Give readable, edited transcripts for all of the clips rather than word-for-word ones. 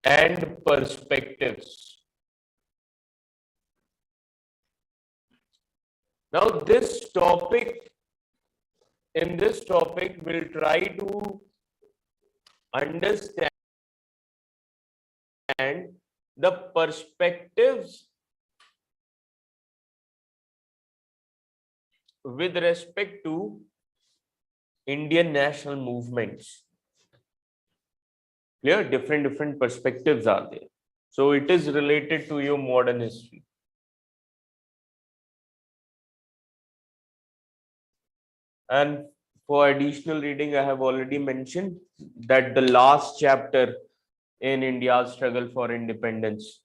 and perspectives. Now in this topic we'll try to understand the perspectives with respect to Indian national movements. Clear? Different perspectives are there. So it is related to your modern history. And for additional reading, I have already mentioned that the last chapter in India's struggle for independence,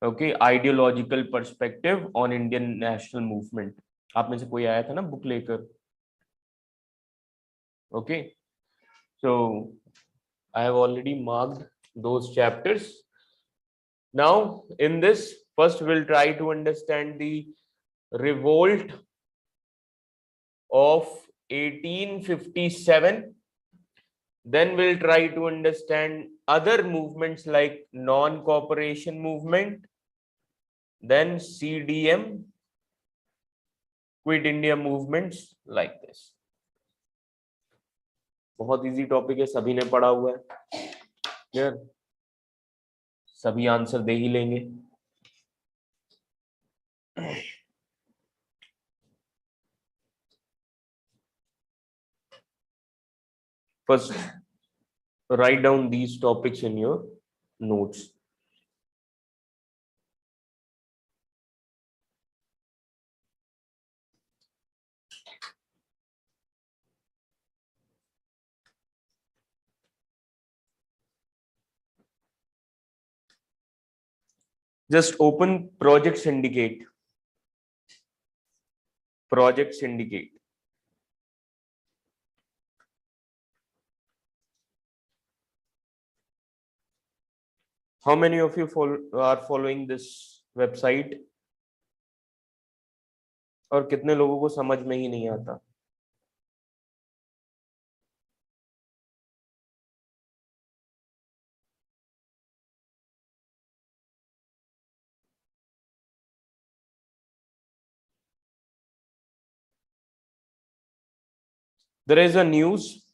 okay, ideological perspective on Indian national movement. आप में से कोई आया था ना book लेकर? Okay, so I have already marked those chapters. Now, in this, first we'll try to understand the revolt of 1857. Then we'll try to understand other movements like non-cooperation movement, then CDM, Quit India movements like this. बहुत easy topic है, सभी ने पढ़ा हुआ है, clear? सभी answer दे ही लेंगे. First, write down these topics in your notes. Just open Project Syndicate. Project Syndicate. How many of you are following this website? और कितने लोगों को समझ में ही नहीं आता? There is a news.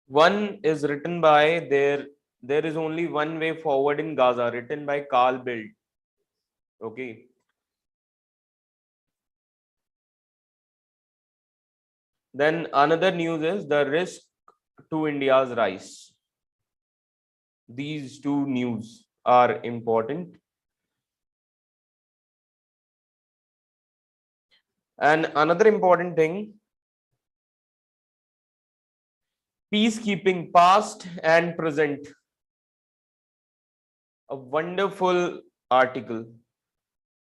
One is written by there is only one way forward in Gaza, written by Carl Bildt. Okay. Then another news is the risk to India's rise. These two news are important. And another important thing, peacekeeping past and present. A wonderful article.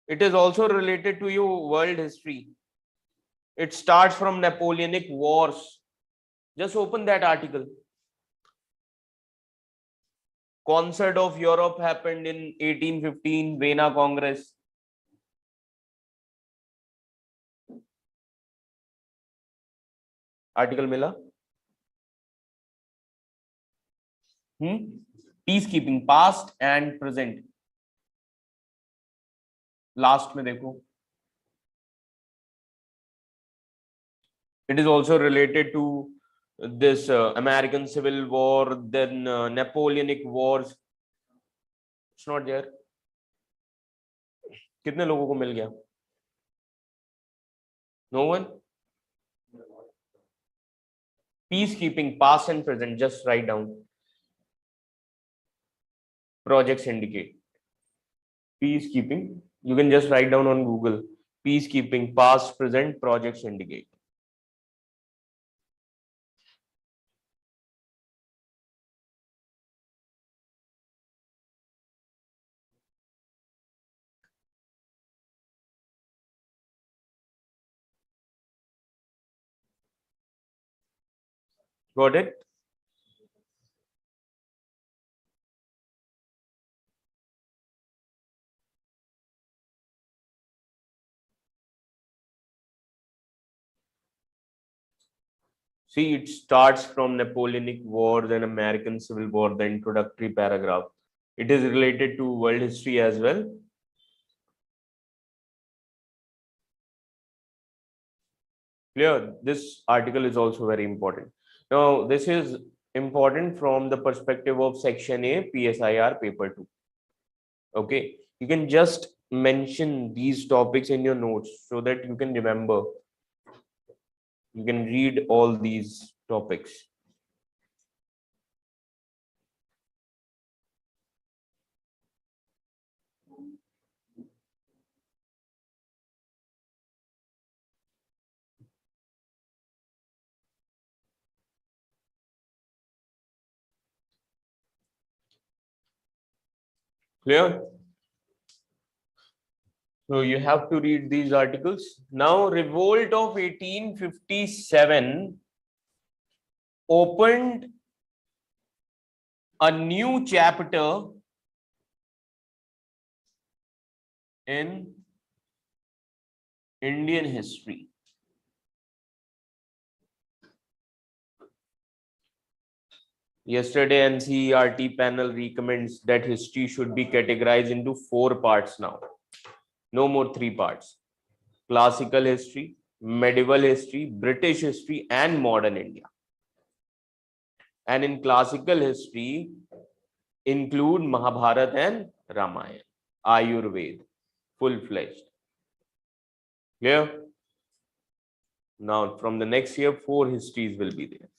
It is also related to your world history. It starts from Napoleonic Wars. Just open that article. Concert of Europe happened in 1815, Vienna Congress. Article मिला? Peacekeeping past and present. Last में देखो. It is also related to this American Civil War, then Napoleonic Wars. It's not there. कितने लोगों को मिल गया? No one? Peacekeeping past and present, just write down. Project Syndicate. Peacekeeping, you can just write down on Google. Peacekeeping past, present, Project Syndicate. Got it? See, it starts from Napoleonic Wars and American Civil War, the introductory paragraph. It is related to world history as well. Clear? This article is also very important. Now, this is important from the perspective of Section A, PSIR Paper 2. Okay, you can just mention these topics in your notes so that you can remember. You can read all these topics. Clear? So you have to read these articles. Now, revolt of 1857 opened a new chapter in Indian history. Yesterday, NCERT panel recommends that history should be categorized into 4 parts now. No more 3 parts. Classical history, medieval history, British history, and modern India. And in classical history, include Mahabharata and Ramayana, Ayurveda, full-fledged. Clear? Now, from the next year, 4 histories will be there.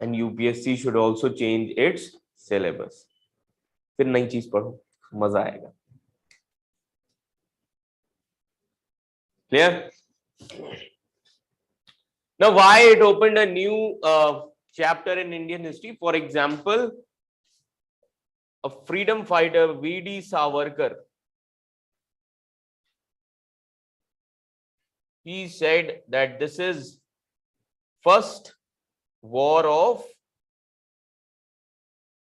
And UPSC should also change its syllabus. फिर नई चीज पढ़ो, मजा आएगा. Clear? Now, why it opened a new chapter in Indian history? For example, a freedom fighter, V.D. Savarkar, he said that this is first war of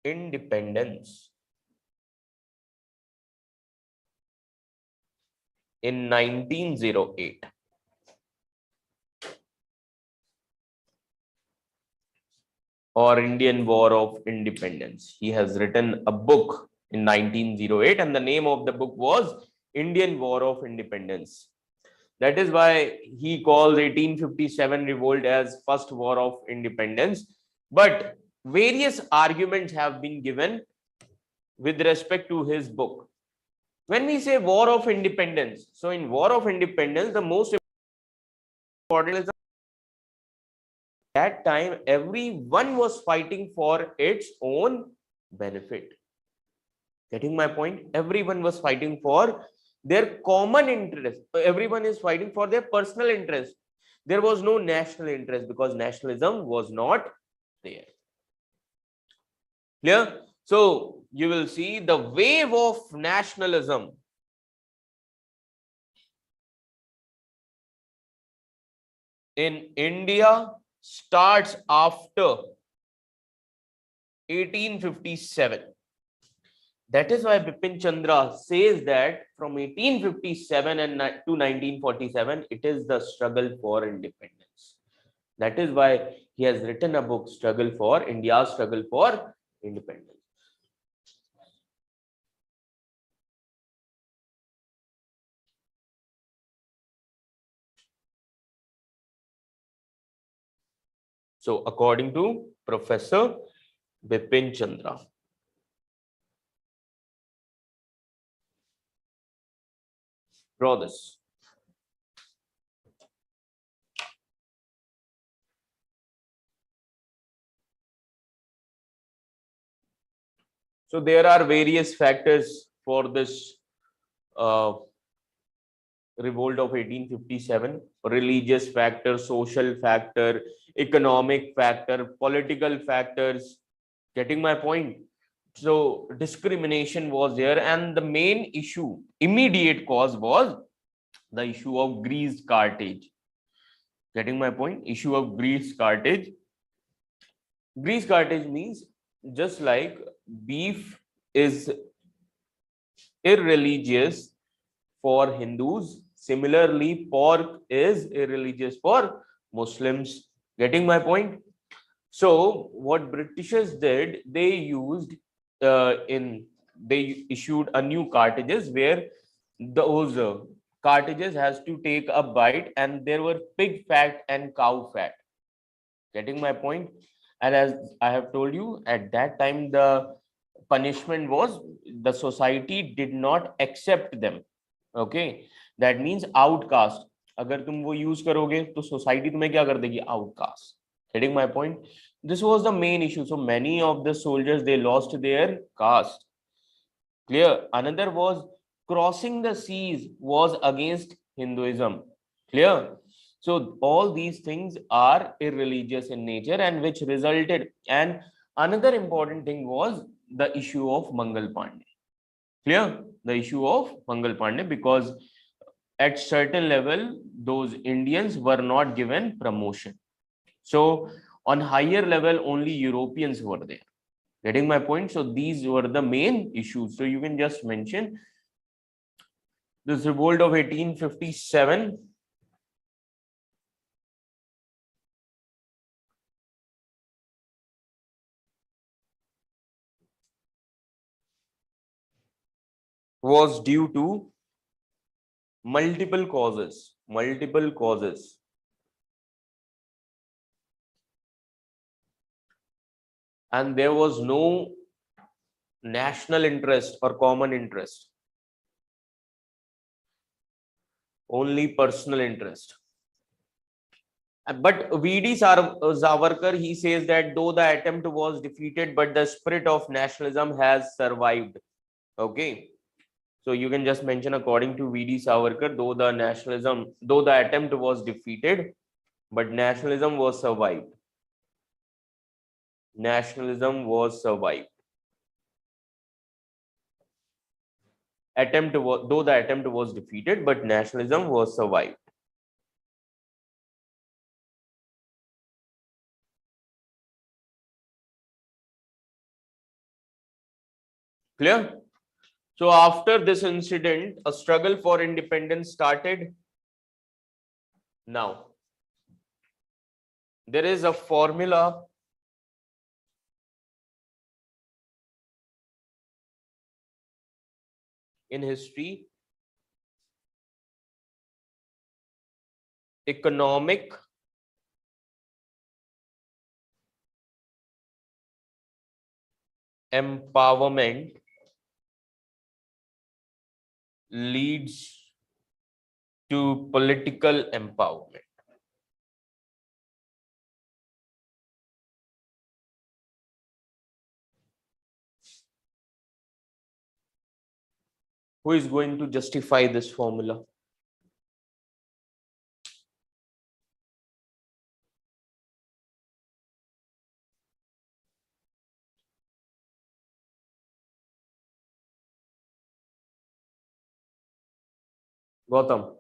independence in 1908. Or Indian War of Independence. He has written a book in 1908 and the name of the book was Indian War of Independence. That is why he calls 1857 revolt as first war of independence. But various arguments have been given with respect to his book. When we say war of independence, so in war of independence, the most important is that time everyone was fighting for its own benefit. Getting my point? Everyone was fighting for their common interest. Everyone is fighting for their personal interest. There was no national interest because nationalism was not there. Clear? So you will see the wave of nationalism in India starts after 1857. That is why Bipin Chandra says that from 1857 and to 1947, it is the struggle for independence. That is why he has written a book, Struggle for India's Struggle for Independence. So, according to Professor Bipin Chandra. Draw this. So there are various factors for this revolt of 1857: religious factor, social factor, economic factor, political factors. Getting my point? So discrimination was there, and the main issue, immediate cause, was the issue of Greece Carthage. Getting my point? Issue of Greece Carthage. Greece Carthage means just like beef is irreligious for Hindus, similarly pork is irreligious for Muslims. Getting my point? So what Britishers did, they issued a new cartridges where those cartridges has to take a bite, and there were pig fat and cow fat. Getting my point? And as I have told you, at that time the punishment was the society did not accept them. Okay, that means outcast. अगर तुम वो use करोगे तो society तुम्हें क्या कर देगी? Outcast. Getting my point? This was the main issue. So many of the soldiers, they lost their caste. Clear? Another was crossing the seas was against Hinduism. Clear? So all these things are irreligious in nature, and which resulted. And another important thing was the issue of Mangal Pandey. Clear? The issue of Mangal Pandey, because at certain level those Indians were not given promotion. So on higher level only Europeans were there. Getting my point? So these were the main issues. So you can just mention this revolt of 1857 was due to multiple causes. And there was no national interest or common interest, only personal interest. But V.D. Savarkar, he says that though the attempt was defeated, but the spirit of nationalism has survived. Okay, so you can just mention, according to V.D. Savarkar, though the attempt was defeated, but nationalism was survived. Nationalism was survived. Though the attempt was defeated, but nationalism was survived. Clear? So after this incident, a struggle for independence started. Now, there is a formula in history: economic empowerment leads to political empowerment. Who is going to justify this formula? Gautam.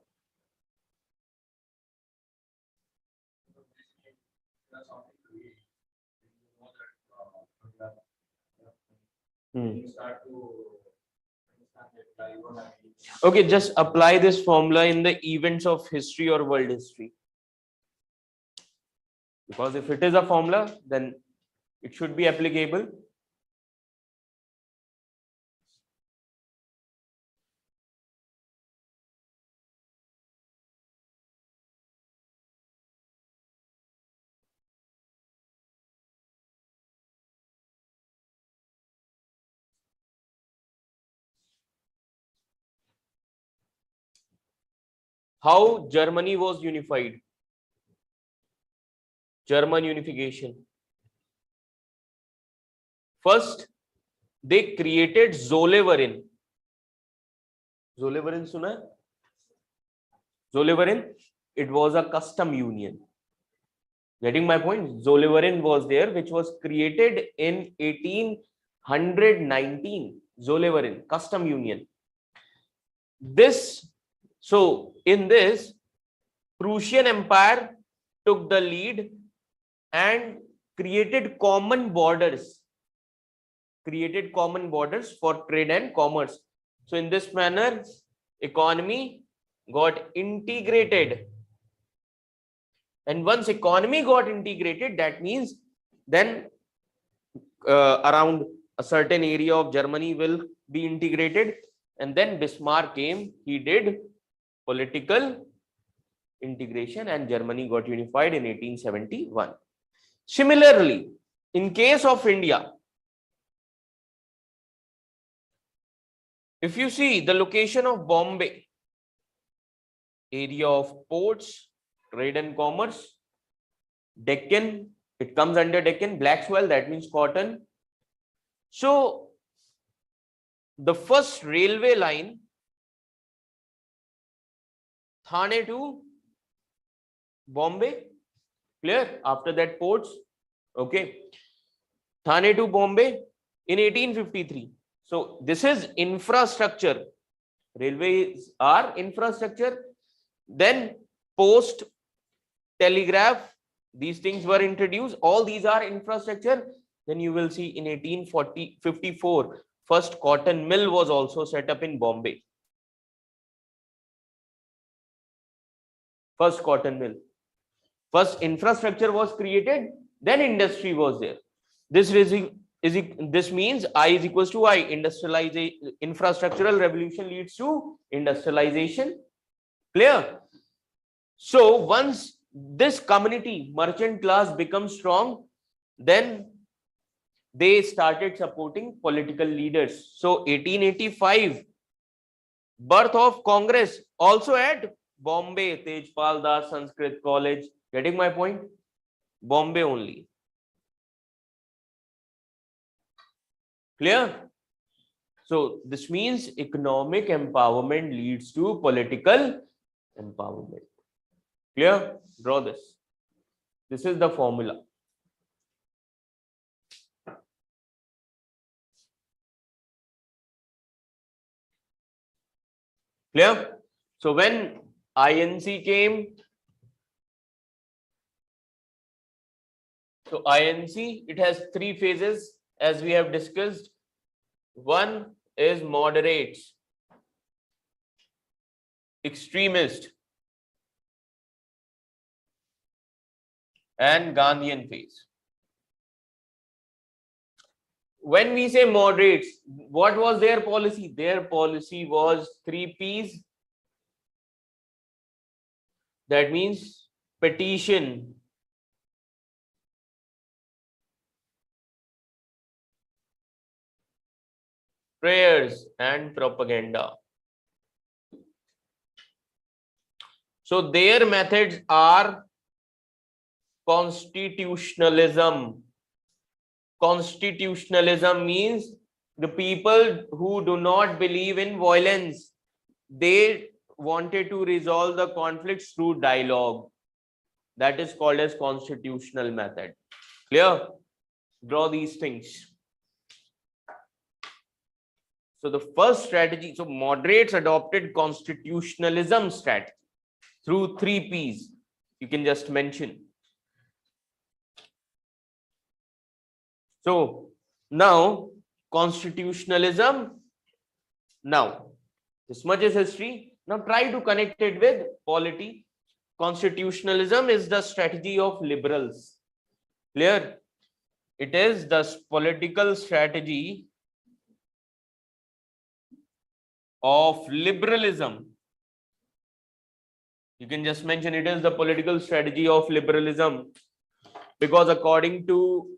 Okay, just apply this formula in the events of history or world history. Because if it is a formula, then it should be applicable. How Germany was unified? German unification. First, they created Zollverein. Zollverein suna hai? Zollverein, it was a custom union. Getting my point? Zollverein was there, which was created in 1819. Zollverein, custom union. In this, Prussian Empire took the lead and created common borders for trade and commerce. So in this manner, economy got integrated And once economy got integrated, that means then around a certain area of Germany will be integrated. And then Bismarck came, he did political integration, and Germany got unified in 1871. Similarly, in case of India, if you see the location of Bombay, area of ports, trade and commerce, Deccan, it comes under Deccan, black soil, that means cotton. So the first railway line, Thane to Bombay, clear? After that ports, okay. Thane to Bombay in 1853. So this is infrastructure. Railways are infrastructure. Then post, telegraph, these things were introduced. All these are infrastructure. Then you will see in 1854, first cotton mill was also set up in Bombay. First cotton mill. First infrastructure was created, then industry was there. This means I is equals to I. Industrialization, infrastructural revolution leads to industrialization. Clear? So once this community, merchant class, becomes strong, then they started supporting political leaders. So 1885, birth of Congress, also at Bombay, Tejpal Das Sanskrit College. Getting my point? Bombay only. Clear? So this means economic empowerment leads to political empowerment. Clear? Draw this. This is the formula. Clear? So when INC came, so INC, it has three phases as we have discussed. One is moderates, extremist, and Gandhian phase. When we say moderates, what was their policy? Their policy was 3 P's. That means petition, prayers, and propaganda. So their methods are constitutionalism. Constitutionalism means the people who do not believe in violence, they wanted to resolve the conflicts through dialogue. That is called as constitutional method. Clear? Draw these things. So the first strategy, so moderates adopted constitutionalism strategy through 3 P's. You can just mention. So now constitutionalism, now this much is history. Now try to connect it with polity. Constitutionalism is the strategy of liberals. Clear? It is the political strategy of liberalism. You can just mention it is the political strategy of liberalism, because according to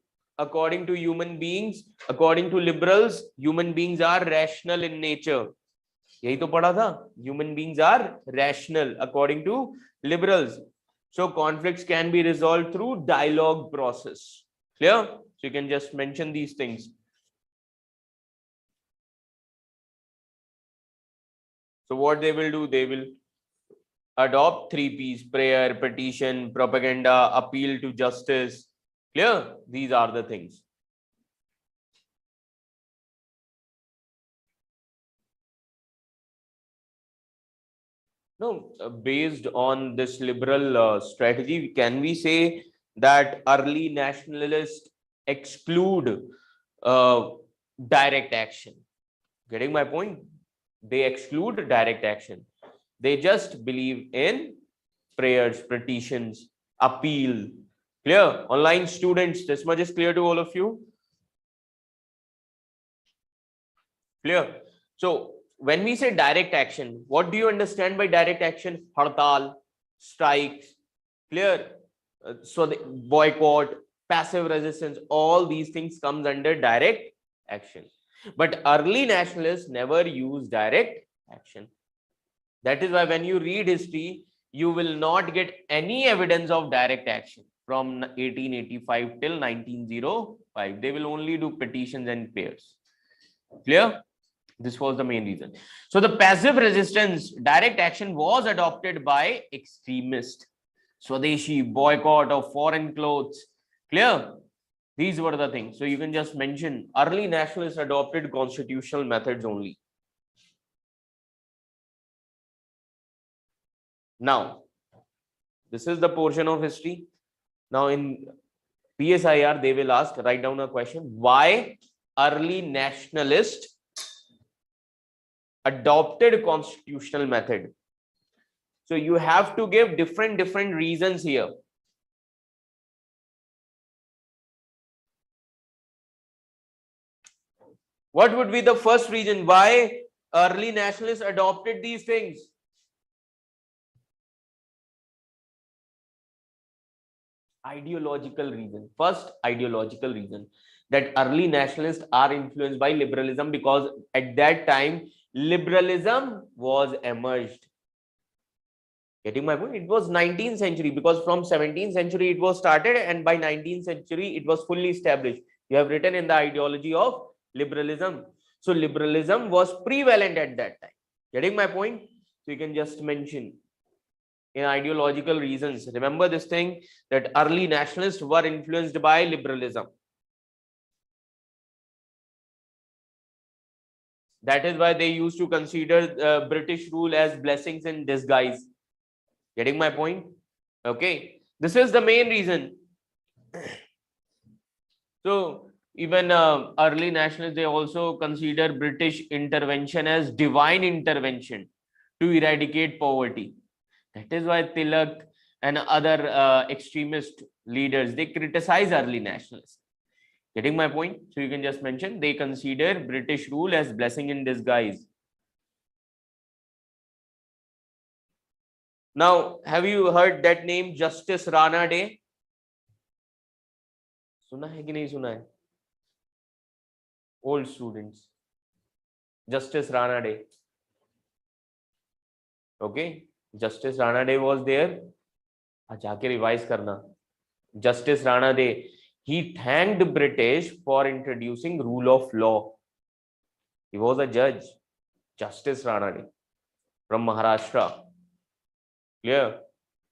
human beings, according to liberals, human beings are rational in nature. यही तो पढ़ा था, human beings are rational according to liberals. So conflicts can be resolved through dialogue process. Clear? So you can just mention these things. So what they will do, they will adopt 3 P's: prayer, petition, propaganda, appeal to justice. Clear? These are the things. No, based on this liberal strategy, can we say that early nationalists exclude direct action? Getting my point? They exclude direct action. They just believe in prayers, petitions, appeal. Clear? Online students, this much is clear to all of you? Clear? So when we say direct action, what do you understand by direct action? Hartal, strikes, clear? So the boycott, passive resistance, all these things comes under direct action. But early nationalists never use direct action. That is why when you read history, you will not get any evidence of direct action from 1885 till 1905. They will only do petitions and prayers. Clear? This was the main reason. So the passive resistance, direct action was adopted by extremists. Swadeshi, boycott of foreign clothes. Clear? These were the things. So you can just mention early nationalists adopted constitutional methods only. Now, this is the portion of history. Now in PSIR, they will ask, write down a question. Why early nationalists adopted constitutional method? So you have to give different reasons here. What would be the first reason why early nationalists adopted these things? Ideological reason. First, ideological reason, that early nationalists are influenced by liberalism, because at that time liberalism was emerged. Getting my point? It was 19th century, because from 17th century it was started, and by 19th century it was fully established. You have written in the ideology of liberalism. So liberalism was prevalent at that time. Getting my point? So you can just mention in ideological reasons. Remember this thing, that early nationalists were influenced by liberalism. That is why they used to consider British rule as blessings in disguise. Getting my point? Okay. This is the main reason. So even early nationalists, they also consider British intervention as divine intervention to eradicate poverty. That is why Tilak and other extremist leaders, they criticize early nationalists. Getting my point? So you can just mention they consider British rule as blessing in disguise. Now, have you heard that name, Justice Rana Day? सुना है कि नहीं सुना है? Old students. Justice Rana Day. Okay. Justice Rana Day was there. जाके revise करना. Justice Rana Day. He thanked British for introducing rule of law. He was a judge. Justice Rana Day from Maharashtra. Clear?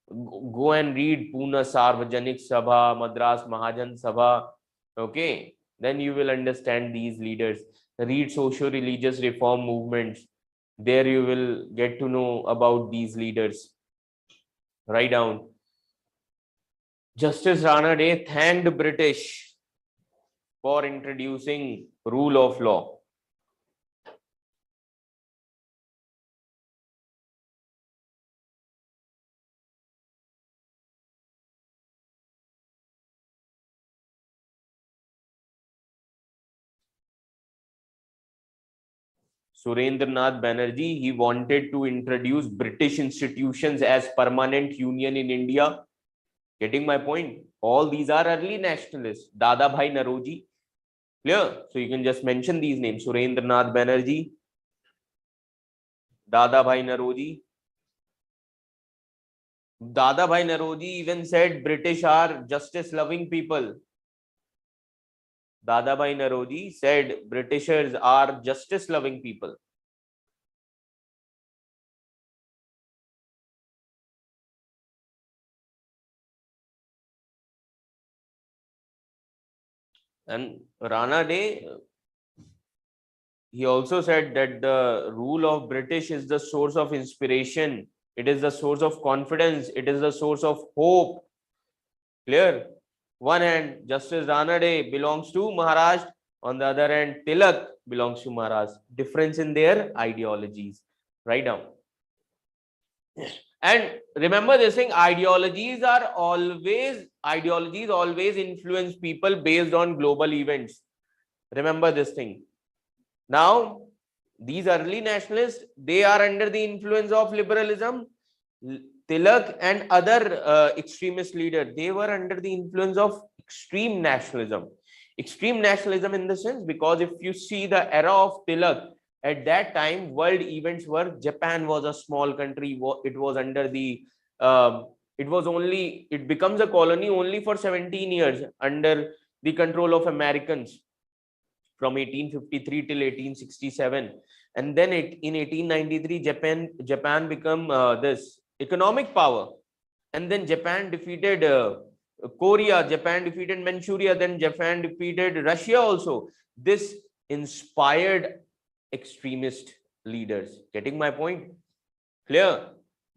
Go and read Pune Sarvajanik Sabha, Madras Mahajan Sabha. Okay. Then you will understand these leaders. Read socio-religious reform movements. There you will get to know about these leaders. Write down. Justice Rana Day thanked British for introducing rule of law. Surendranath Banerjee, he wanted to introduce British institutions as permanent union in India. Getting my point? All these are early nationalists. Dadabhai Naroji. Clear? So you can just mention these names. Surendranath Banerjee, Dadabhai Naroji. Dadabhai Naroji even said British are justice-loving people. Dadabhai Naroji said Britishers are justice-loving people. And Rana Day, he also said that the rule of British is the source of inspiration. It is the source of confidence. It is the source of hope. Clear? One hand, Justice Rana Day belongs to Maharashtra. On the other hand, Tilak belongs to Maharashtra. Difference in their ideologies. Write down. And remember this thing, ideologies always influence people based on global events. Remember this thing. Now, these early nationalists, they are under the influence of liberalism. Tilak and other extremist leaders, they were under the influence of extreme nationalism. Extreme nationalism in the sense, because if you see the era of Tilak, at that time, world events were, Japan was a small country. It was under the, it becomes a colony only for 17 years under the control of Americans from 1853 till 1867. And then in 1893, Japan become this economic power. And then Japan defeated Korea, Japan defeated Manchuria, then Japan defeated Russia also. This inspired extremist leaders. Getting my point? Clear?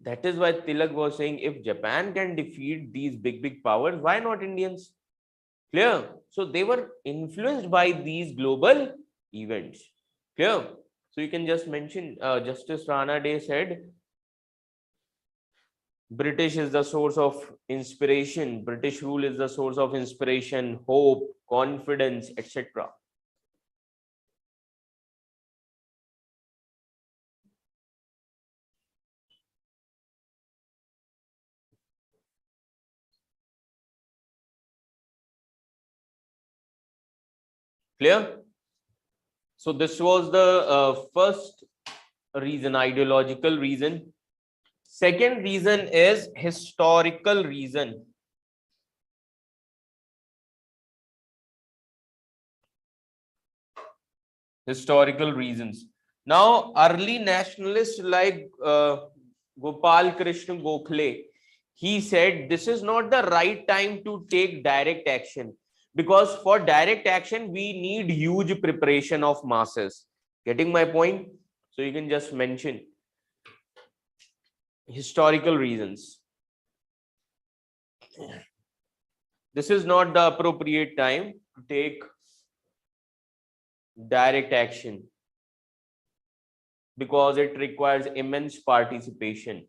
That is why Tilak was saying, if Japan can defeat these big powers, why not Indians? Clear? So they were influenced by these global events. Clear? So you can just mention, Justice Rana Day said, British is the source of inspiration. British rule is the source of inspiration, hope, confidence, etc. Clear? So this was the first reason, ideological reason. Second reason is historical reason. Historical reasons. Now, early nationalists like Gopal Krishna Gokhale, he said this is not the right time to take direct action, because for direct action we need huge preparation of masses. Getting my point? So you can just mention historical reasons. This is not the appropriate time to take direct action because it requires immense participation.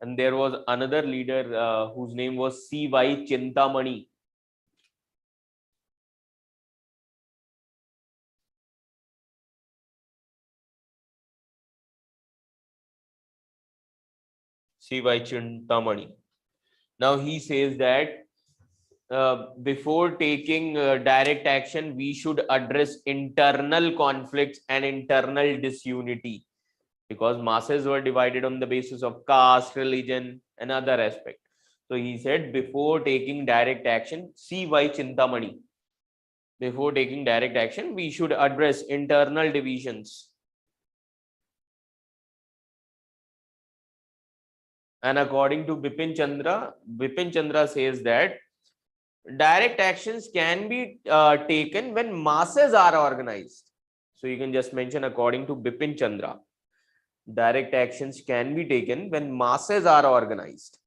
And there was another leader whose name was C.Y. Chintamani. C.Y. Chintamani. Now he says that before taking direct action, we should address internal conflicts and internal disunity, because masses were divided on the basis of caste, religion, and other aspects. So he said, before taking direct action, C.Y. Chintamani, before taking direct action, we should address internal divisions. And according to Bipin Chandra says that direct actions can be taken when masses are organized. So you can just mention, according to Bipin Chandra, direct actions can be taken when masses are organized.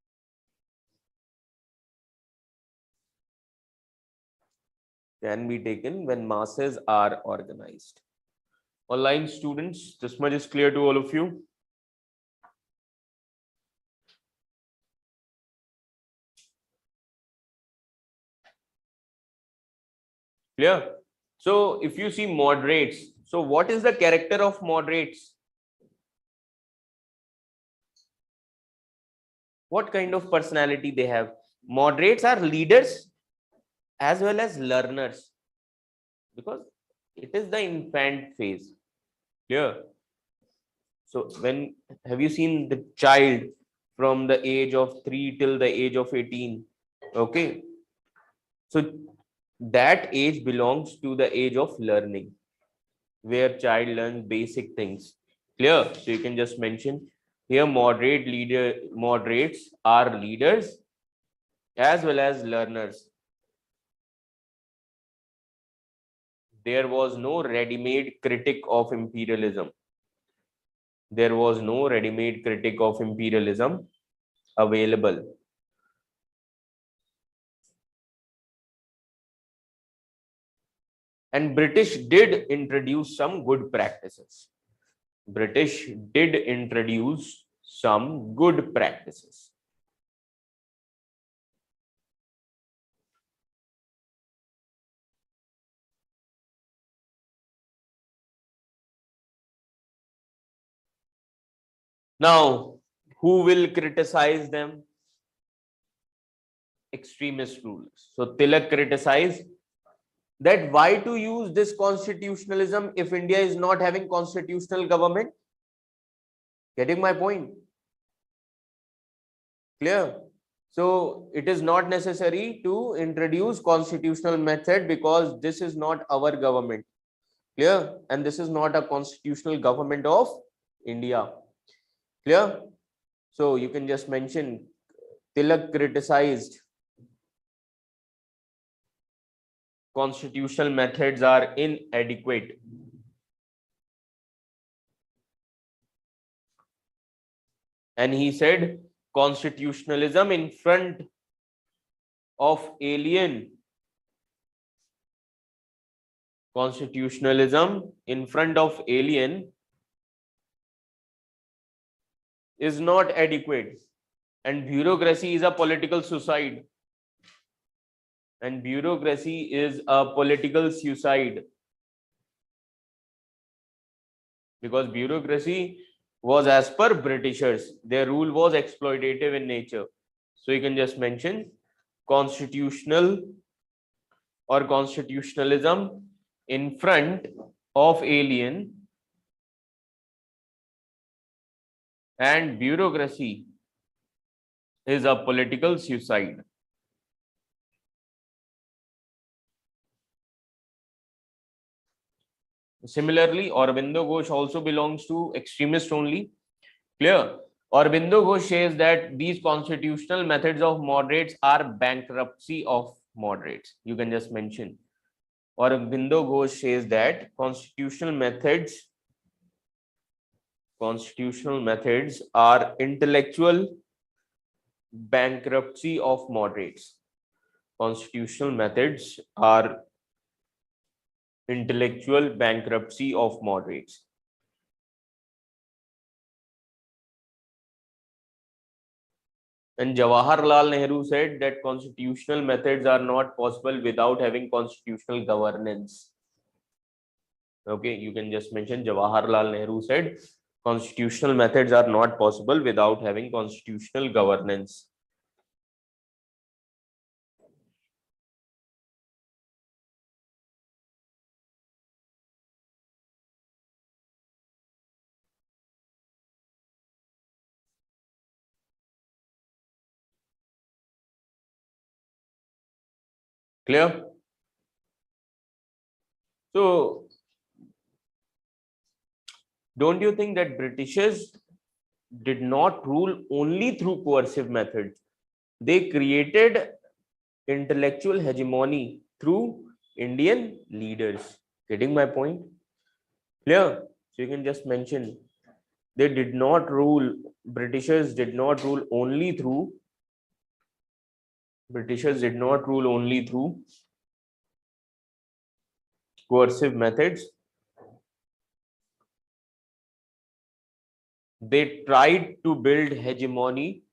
Can be taken when masses are organized. Online students, this much is clear to all of you. Clear? So if you see moderates, so what is the character of moderates? What kind of personality they have? Moderates are leaders as well as learners, because it is the infant phase. Clear? So when have you seen the child from the age of 3 till the age of 18? Okay. So that age belongs to the age of learning, where child learns basic things. Clear? So you can just mention here, moderates are leaders as well as learners. There was no ready-made critic of imperialism. There was no ready-made critic of imperialism available. And British did introduce some good practices. British did introduce some good practices. Now, who will criticize them? Extremist rulers. So Tilak criticized that why to use this constitutionalism if India is not having constitutional government? Getting my point? Clear? So it is not necessary to introduce constitutional method because this is not our government. Clear? And this is not a constitutional government of India. Clear? So you can just mention Tilak criticized constitutional methods are inadequate. And he said constitutionalism in front of alien. Constitutionalism in front of alien is not adequate. And bureaucracy is a political suicide. And bureaucracy is a political suicide. Because bureaucracy was as per Britishers. Their rule was exploitative in nature. So you can just mention constitutional or constitutionalism in front of alien and bureaucracy is a political suicide. Similarly, Aurobindo Ghosh also belongs to extremist only. Clear? Aurobindo Ghosh says that these constitutional methods of moderates are bankruptcy of moderates. You can just mention. Aurobindo Ghosh says that constitutional methods are intellectual bankruptcy of moderates. Constitutional methods are intellectual bankruptcy of moderates. And Jawaharlal Nehru said that constitutional methods are not possible without having constitutional governance. Okay, you can just mention Jawaharlal Nehru said constitutional methods are not possible without having constitutional governance. Clear? So, don't you think that Britishers did not rule only through coercive methods? They created intellectual hegemony through Indian leaders. Getting my point? Clear? So you can just mention they did not rule, Britishers did not rule only through coercive methods. They tried to build hegemony.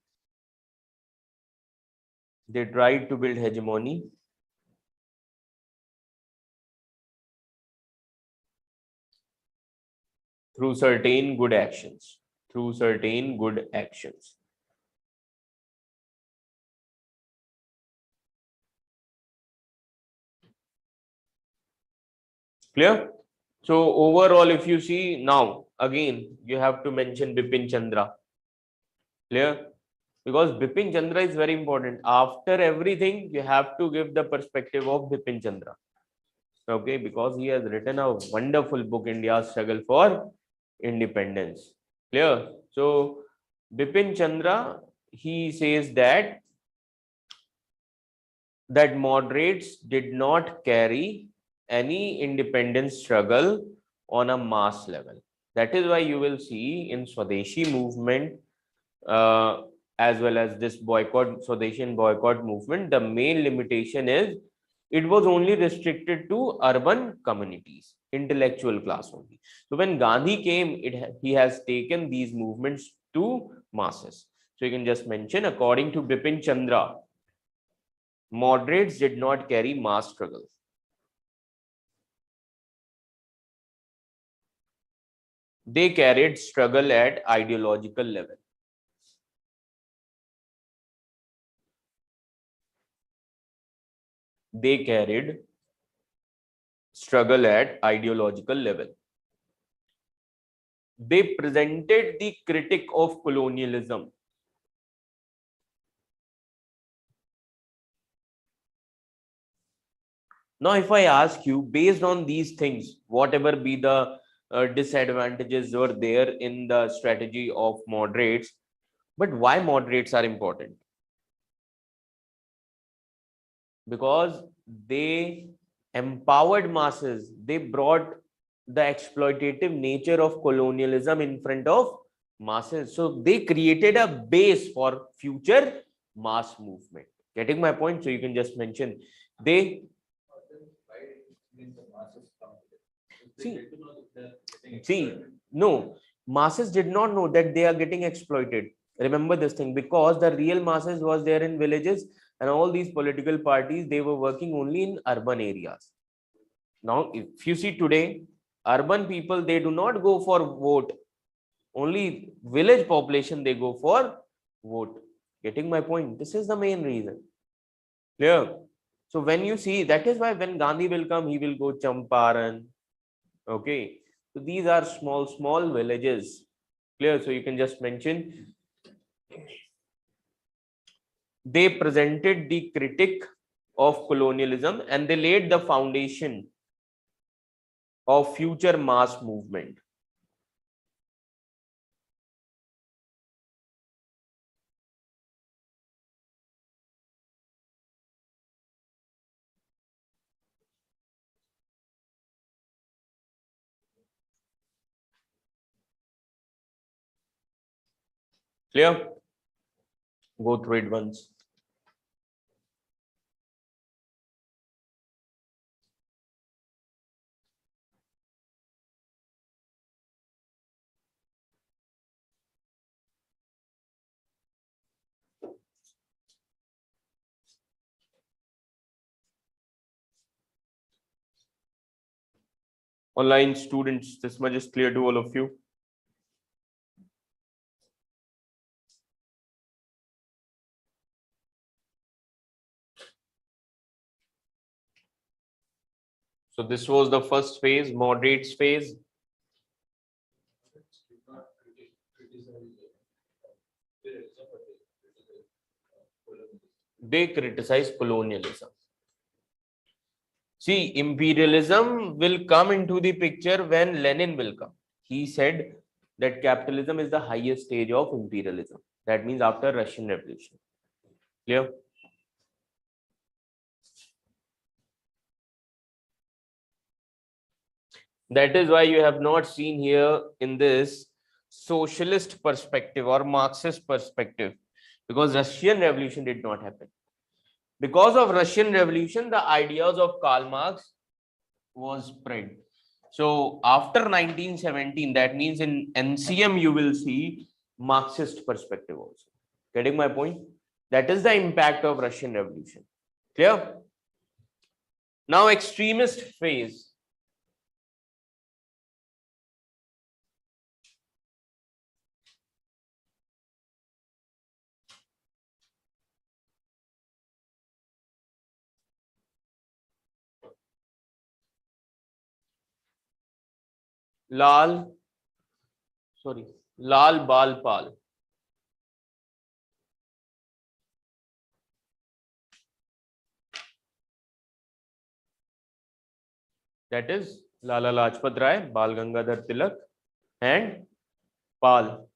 Through certain good actions. Clear? So overall, if you see now, again, you have to mention Bipin Chandra. Clear? Because Bipin Chandra is very important. After everything, you have to give the perspective of Bipin Chandra. Okay, because he has written a wonderful book, India's Struggle for Independence. Clear? So Bipin Chandra, he says that moderates did not carry any independence struggle on a mass level. That is why you will see in Swadeshi movement as well as this Swadeshi and boycott movement, the main limitation is it was only restricted to urban communities, intellectual class only. So when Gandhi came, he has taken these movements to masses. So you can just mention, according to Bipin Chandra, moderates did not carry mass struggles. They carried struggle at ideological level. They carried struggle at ideological level. They presented the critic of colonialism. Now, if I ask you, based on these things, whatever be the disadvantages were there in the strategy of moderates, but why moderates are important? Because they empowered masses. They brought the exploitative nature of colonialism in front of masses. So they created a base for future mass movement. Getting my point? So you can just mention they see, no, masses did not know that they are getting exploited. Remember this thing, because the real masses was there in villages, and all these political parties, they were working only in urban areas. Now, if you see today, urban people, they do not go for vote. Only village population, they go for vote. Getting my point? This is the main reason. Clear? So when you see, that is why when Gandhi will come, he will go Champaran. Okay. So these are small villages. Clear? So you can just mention, they presented the critic of colonialism and they laid the foundation of future mass movement. Clear? Go through it once. Online students, this much is clear to all of you. So this was the first phase, moderates phase. They criticize colonialism. See, imperialism will come into the picture when Lenin will come. He said that capitalism is the highest stage of imperialism. That means after Russian Revolution. Clear? That is why you have not seen here in this socialist perspective or Marxist perspective, because Russian Revolution did not happen. Because of Russian Revolution, the ideas of Karl Marx was spread. So after 1917, that means in NCM, you will see Marxist perspective also. Getting my point? That is the impact of Russian Revolution. Clear? Now, extremist phase. Lal Bal Pal. That is Lala Lajpat Rai, Bal Gangadhar Tilak, and Pal.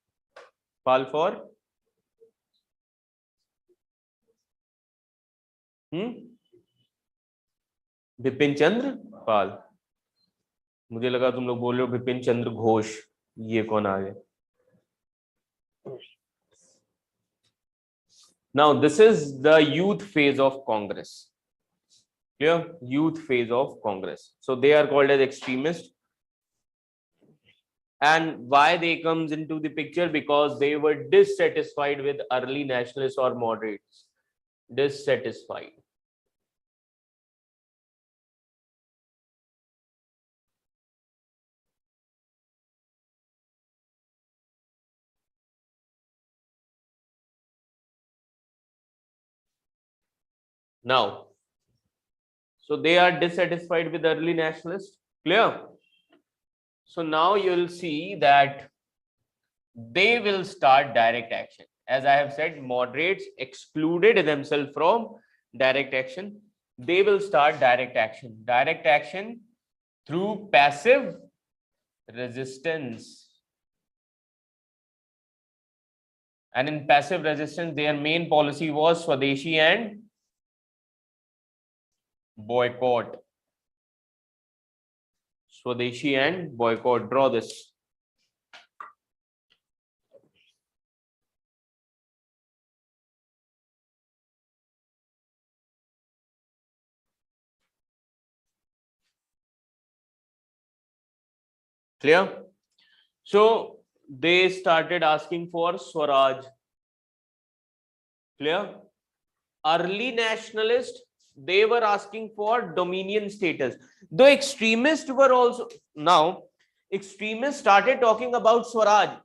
Pal for Bipin Chandra Pal. मुझे लगा तुम लोग बोल रहे हो बिपिन चंद्र घोष. ये कौन आ गए? Now this is the youth phase of Congress. Clear? Youth phase of Congress. So they are called as extremists. And why they comes into the picture? Because they were dissatisfied with early nationalists or moderates. Dissatisfied. Now, so they are dissatisfied with early nationalists. Clear? So now you'll see that they will start direct action. As I have said, moderates excluded themselves from direct action. They will start direct action. Direct action through passive resistance. And in passive resistance, their main policy was Swadeshi and boycott. Swadeshi and boycott. Draw this. Clear? So they started asking for Swaraj. Clear? Early nationalists, they were asking for dominion status. The extremists were also, now extremists started talking about Swaraj.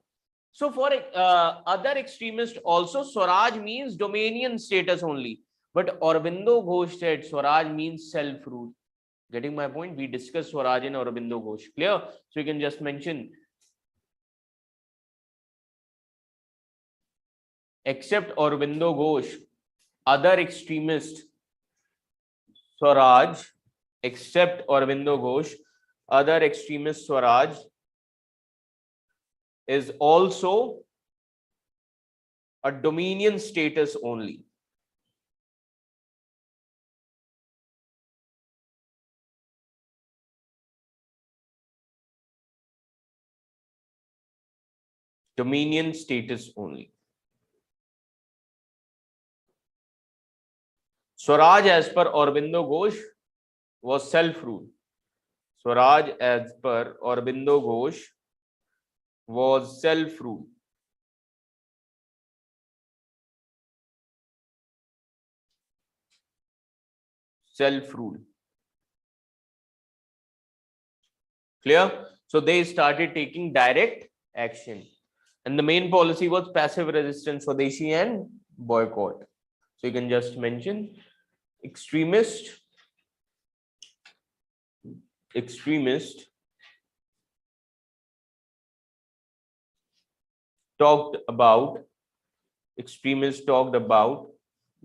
So for other extremists also, Swaraj means dominion status only. But Aurobindo Ghosh said Swaraj means self-rule. Getting my point? We discussed Swaraj in Aurobindo Ghosh. Clear? So you can just mention, except Aurobindo Ghosh, other extremists, Swaraj, except Aurobindo Ghosh, other extremist Swaraj is also a dominion status only. Dominion status only. Swaraj, as per Aurobindo Ghosh, was self-rule. Swaraj, as per Aurobindo Ghosh, was self-rule. Self-rule. Clear? So they started taking direct action. And the main policy was passive resistance, Swadeshi and boycott. So you can just mention extremist talked about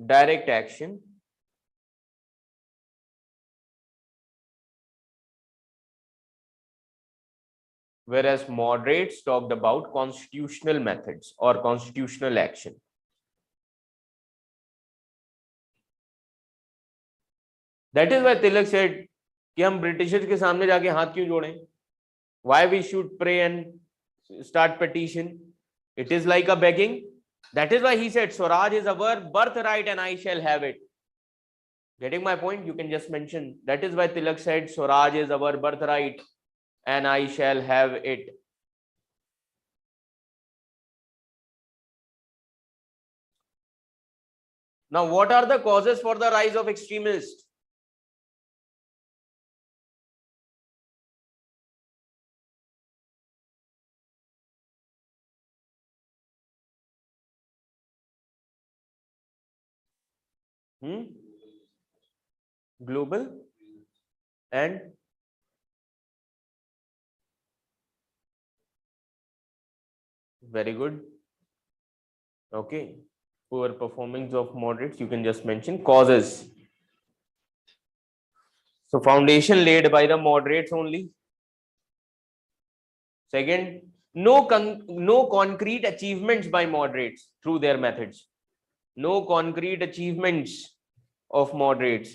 direct action, whereas moderates talked about constitutional methods or constitutional action. That is why Tilak said कि हम Britishers के सामने जाके हाथ क्यों जोड़ें? Why we should pray and start petition? It is like a begging. That is why he said Swaraj is our birthright and I shall have it. Getting my point? You can just mention. That is why Tilak said Swaraj is our birthright and I shall have it. Now, what are the causes for the rise of extremists? Global and very good. Okay. Poor performance of moderates. You can just mention causes. So foundation laid by the moderates only. Second, no concrete achievements by moderates through their methods. No concrete achievements of moderates.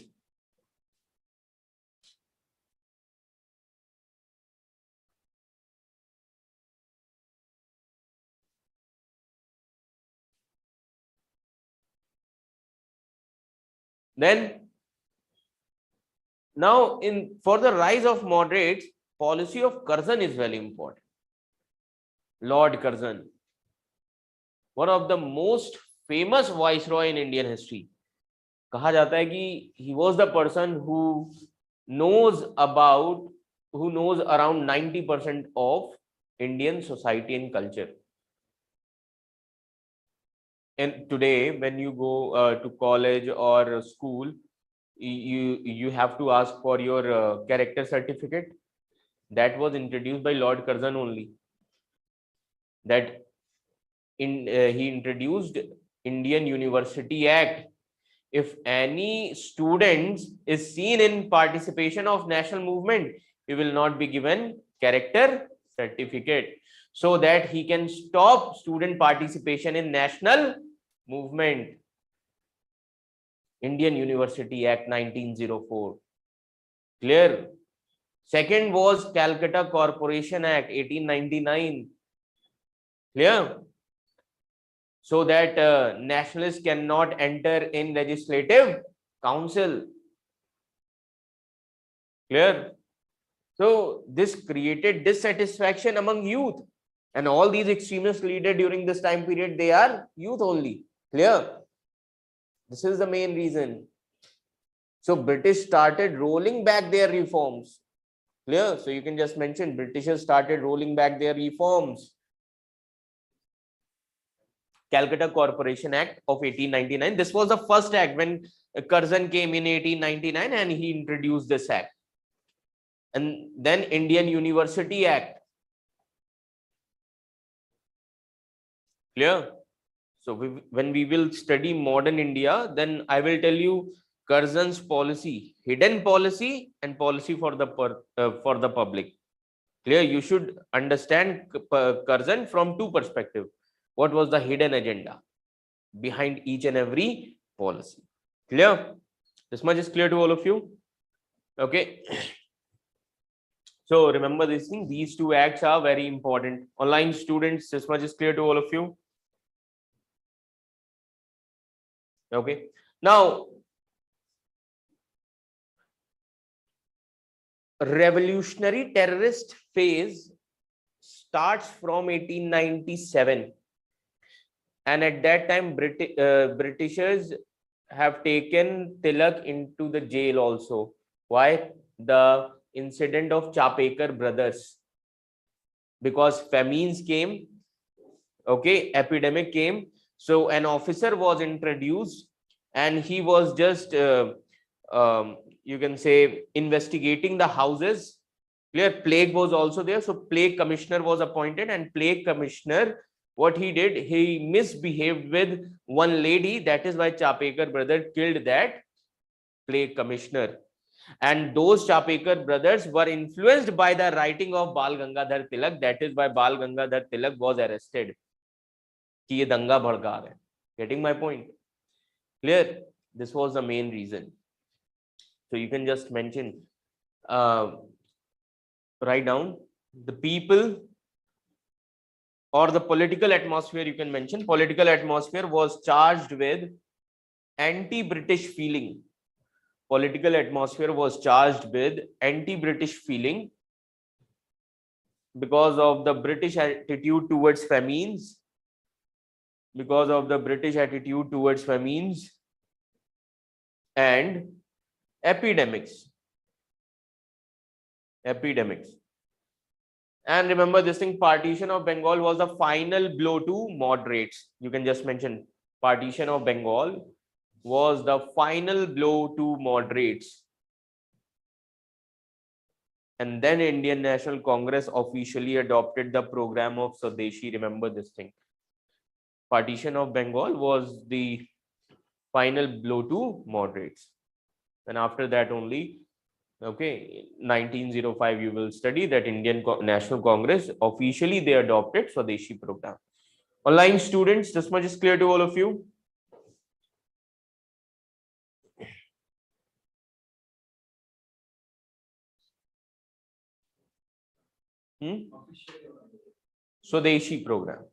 Then Now, for the rise of moderates, policy of Curzon is very important. Lord Curzon, one of the most famous viceroy in Indian history. कहा जाता है कि he was the person who knows around 90% of Indian society and culture. And today, when you go to college or school, you have to ask for your character certificate. That was introduced by Lord Curzon only. That he introduced Indian University Act. If any student is seen in participation of national movement, he will not be given character certificate, so that he can stop student participation in national movement. Indian University Act 1904. Clear? Second was Calcutta Corporation Act 1899. Clear? So that nationalists cannot enter in legislative council. Clear? So this created dissatisfaction among youth, and all these extremist leaders during this time period, they are youth only. Clear? This is the main reason. So British started rolling back their reforms. Clear? So you can just mention Britishers started rolling back their reforms. Calcutta Corporation Act of 1899. This was the first act when Curzon came in 1899 and he introduced this act. And then Indian University Act. Clear? So when we will study modern India, then I will tell you Curzon's policy, hidden policy and policy for the public. Clear? You should understand Curzon from two perspectives. What was the hidden agenda behind each and every policy? Clear? This much is clear to all of you? Okay. So remember this thing, these two acts are very important. Online students, this much is clear to all of you? Okay. Now, revolutionary terrorist phase starts from 1897. And at that time, Britishers have taken Tilak into the jail also. Why? The incident of Chapekar brothers. Because famines came, okay, epidemic came. So an officer was introduced and he was just, you can say, investigating the houses. Clear? Plague was also there. So plague commissioner was appointed, and plague commissioner, what he did, he misbehaved with one lady. That is why Chapekar brother killed that plague commissioner. And those Chapekar brothers were influenced by the writing of Bal Gangadhar Tilak. That is why Bal Gangadhar Tilak was arrested. कि ये दंगा भड़का रहे. Getting my point? Clear? This was the main reason. So you can just mention, write down the people or the political atmosphere. You can mention political atmosphere was charged with anti-British feeling. Political atmosphere was charged with anti-British feeling because of the British attitude towards famines. Because of the British attitude towards famines and epidemics. And remember this thing, partition of Bengal was the final blow to moderates. You can just mention partition of Bengal was the final blow to moderates. And then Indian National Congress officially adopted the program of Swadeshi. Remember this thing. Partition of Bengal was the final blow to moderates. And after that only, okay, 1905, you will study that Indian National Congress officially they adopted Swadeshi program. Online students, this much is clear to all of you? Swadeshi program.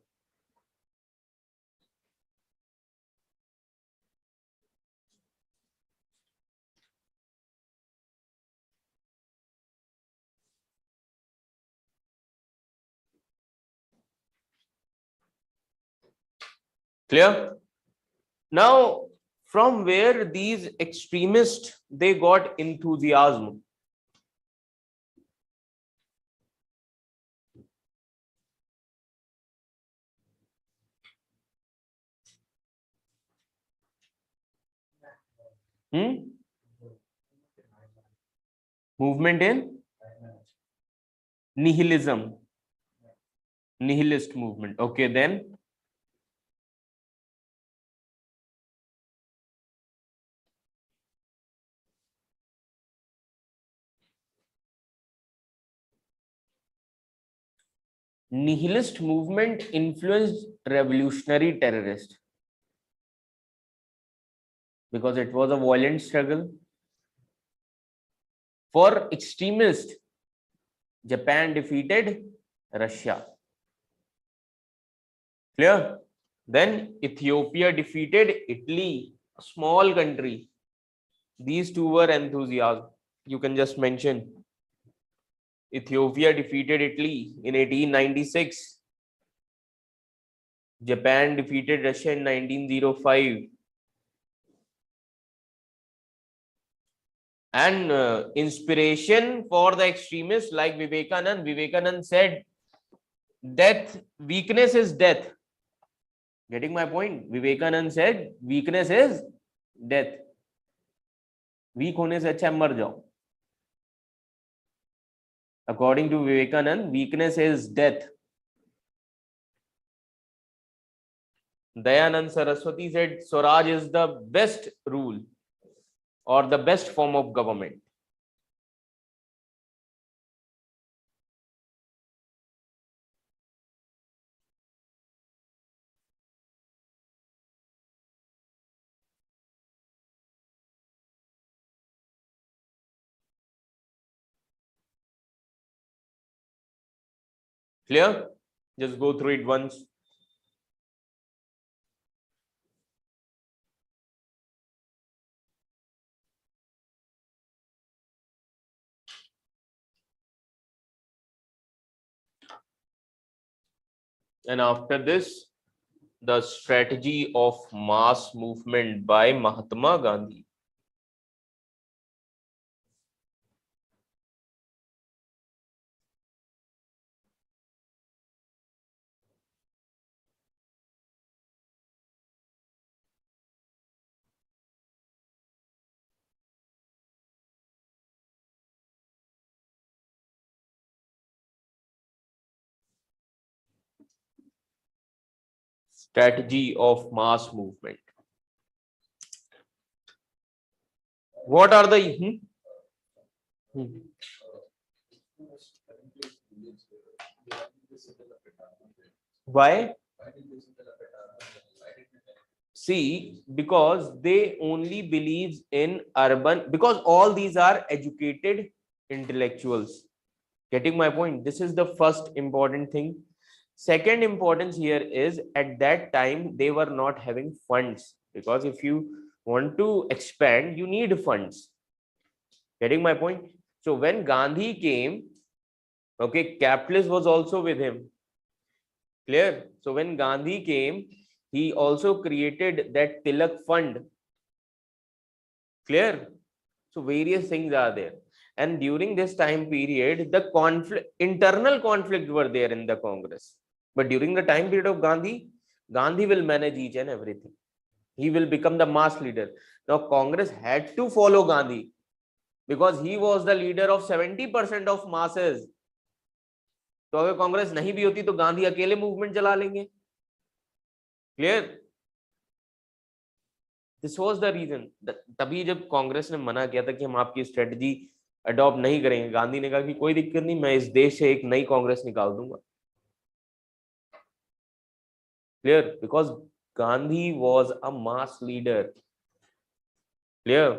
Clear? Now, from where these extremists, they got enthusiasm? Hmm? Movement in nihilism, nihilist movement. Okay, then nihilist movement influenced revolutionary terrorists because it was a violent struggle. For extremists, Japan defeated Russia. Clear? Then Ethiopia defeated Italy, a small country. These two were enthusiasm. You can just mention Ethiopia defeated Italy in 1896. Japan defeated Russia in 1905. And inspiration for the extremists like Vivekanand said, death, weakness is death. Getting my point? Vivekanand said, weakness is death. Weak होने से अच्छा मर जाओ. According to Vivekanand, weakness is death. Dayanand Saraswati said, Swaraj is the best rule or the best form of government. Clear? Just go through it once. And after this, the strategy of mass movement by Mahatma Gandhi. Strategy of mass movement. What are the why? See, because they only believes in urban, because all these are educated intellectuals. Getting my point? This is the first important thing. Second importance here is at that time they were not having funds, because if you want to expand, you need funds. Getting my point? So when Gandhi came, okay, capitalist was also with him. Clear? So when Gandhi came, he also created that Tilak fund. Clear? So various things are there. And during this time period, the internal conflict were there in the Congress. But during the time period of Gandhi, Gandhi will manage each and everything. He will become the mass leader. Now Congress had to follow Gandhi because he was the leader of 70% of masses. तो अगर कांग्रेस नहीं भी होती तो गांधी अकेले movement चला लेंगे. Clear? This was the reason. तभी जब कांग्रेस ने मना किया था कि हम आपकी स्ट्रेटजी अडॉप्ट नहीं करेंगे, गांधी ने कहा कि कोई दिक्कत नहीं, मैं इस देश से एक नई कांग्रेस निकाल दूंगा. Clear? Because Gandhi was a mass leader. Clear?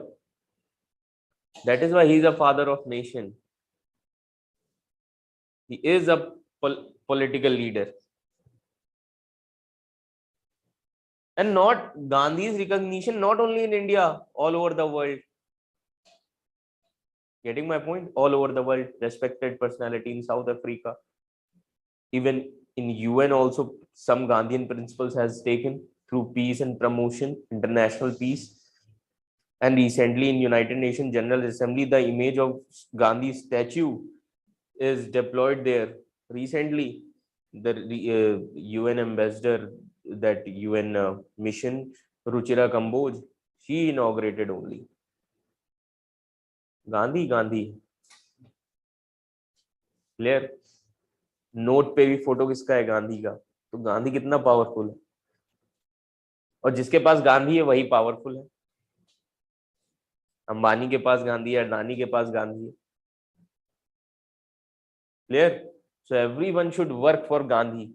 That is why he is a father of nation. He is a political leader. And not Gandhi's recognition, not only in India, all over the world. Getting my point? All over the world, respected personality in South Africa. Even in UN also, some Gandhian principles has taken. through peace and promotion, international peace. And recently in United Nations General Assembly, the image of Gandhi statue is deployed there. Recently, the UN ambassador, that UN mission, Ruchira Kamboj, she inaugurated only. Gandhi, Gandhi. Clear. Note पे भी photo किसका है? गांधी का. तो गांधी कितना powerful है, और जिसके पास गांधी है वही पावरफुल है. अंबानी के पास गांधी है, अडानी के पास गांधी है. Clear. So everyone should work for Gandhi.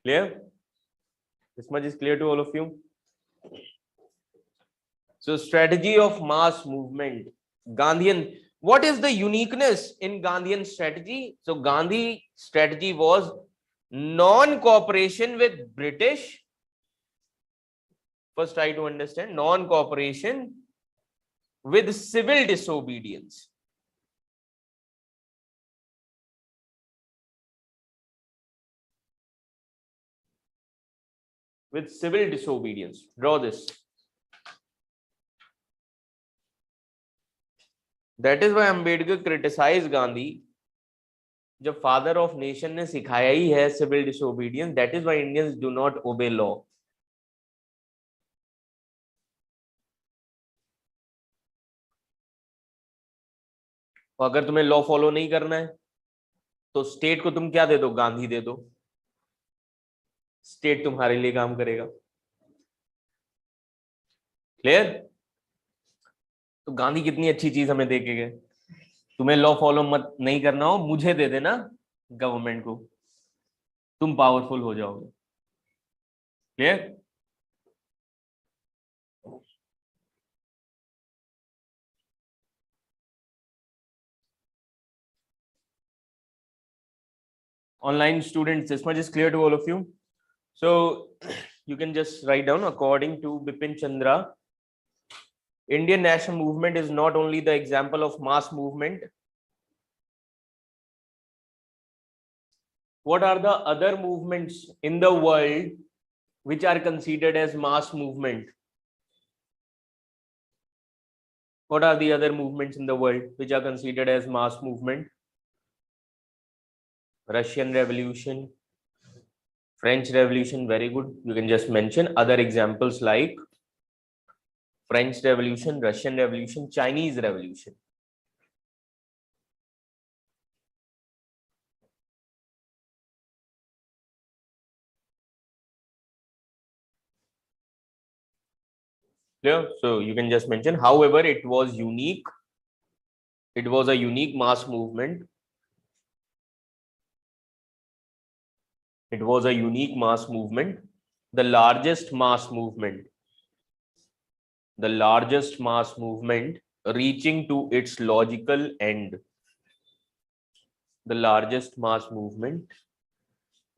Clear. This much is clear to all of you. So strategy of mass movement, Gandhian. What is the uniqueness in Gandhian strategy? So Gandhi strategy was non-cooperation with British. First try to understand non-cooperation with civil disobedience. With civil disobedience. Draw this. That is why Ambedkar criticized Gandhi. जब father of nation ने सिखाया ही है civil disobedience, that is why Indians do not obey law. और अगर तुम्हें law follow नहीं करना है तो स्टेट को तुम क्या दे दो? गांधी दे दो. स्टेट तुम्हारे लिए काम करेगा. क्लियर. तो गांधी कितनी अच्छी चीज हमें दे के गए. तुम्हें लॉ फॉलो मत नहीं करना हो, मुझे दे देना गवर्नमेंट को, तुम पावरफुल हो जाओगे. Clear. Online students, this much is clear to all of you. So you can just write down, according to Bipin Chandra, Indian national movement is not only the example of mass movement. What are the other movements in the world which are considered as mass movement? What are the other movements in the world which are considered as mass movement? Russian Revolution, French Revolution, very good. You can just mention other examples like French Revolution, Russian Revolution, Chinese Revolution. Clear? So you can just mention. However, it was unique. It was a unique mass movement. It was a unique mass movement. The largest mass movement. The largest mass movement reaching to its logical end. The largest mass movement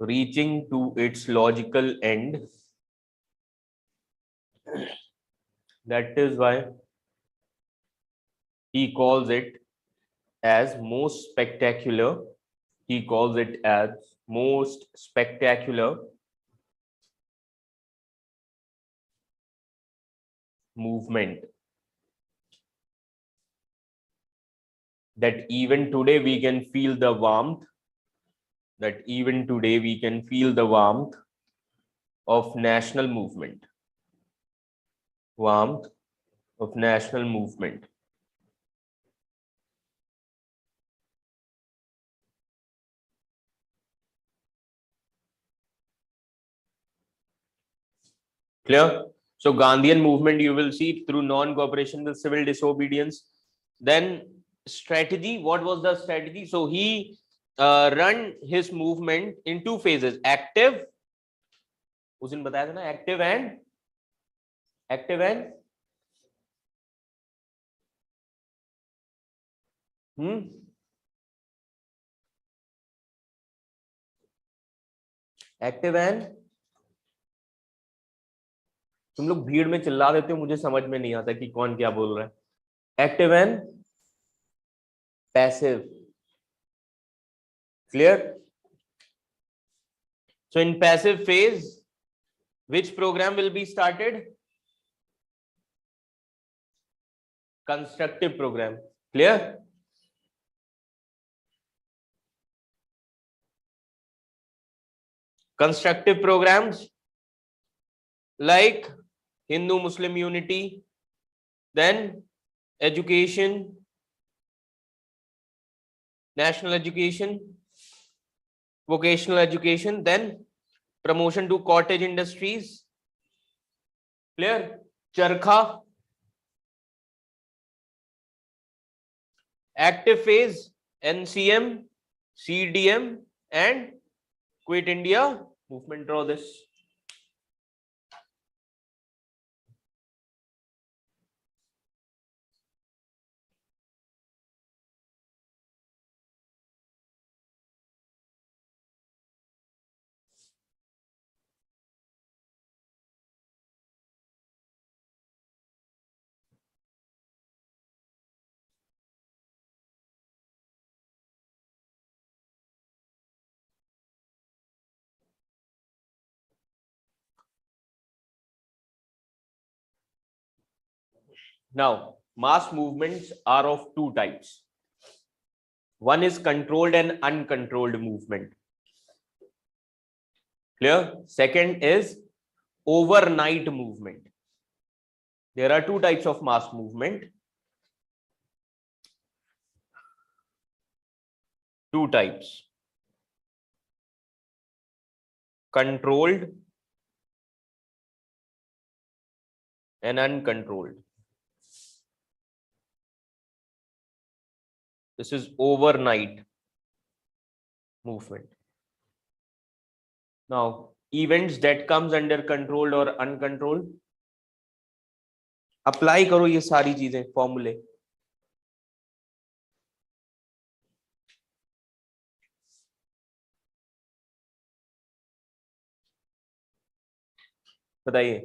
reaching to its logical end. That is why he calls it as most spectacular. He calls it as most spectacular movement. That even today we can feel the warmth. That even today we can feel the warmth of national movement. Warmth of national movement. Clear? So Gandhian movement you will see through non-cooperation with civil disobedience. Then strategy, what was the strategy? So he run his movement in two phases, active, उस दिन बताया था ना, active and active and. तुम लोग भीड़ में चिल्ला देते हो, मुझे समझ में नहीं आता कि कौन क्या बोल रहा है. Active and passive. Clear. So in passive phase, which program will be started? Constructive program. Clear? Constructive programs like Hindu Muslim unity, then education, national education, vocational education, then promotion to cottage industries. Clear? Charkha. Active phase, NCM, CDM, and Quit India movement. Draw this. Now, mass movements are of two types. One is controlled and uncontrolled movement. Clear? Second is overnight movement. There are two types of mass movement. Two types. Controlled and uncontrolled. This is overnight movement. Now, events that comes under controlled or uncontrolled. Apply करो ये सारी चीजें, फॉर्मूले. बताइए.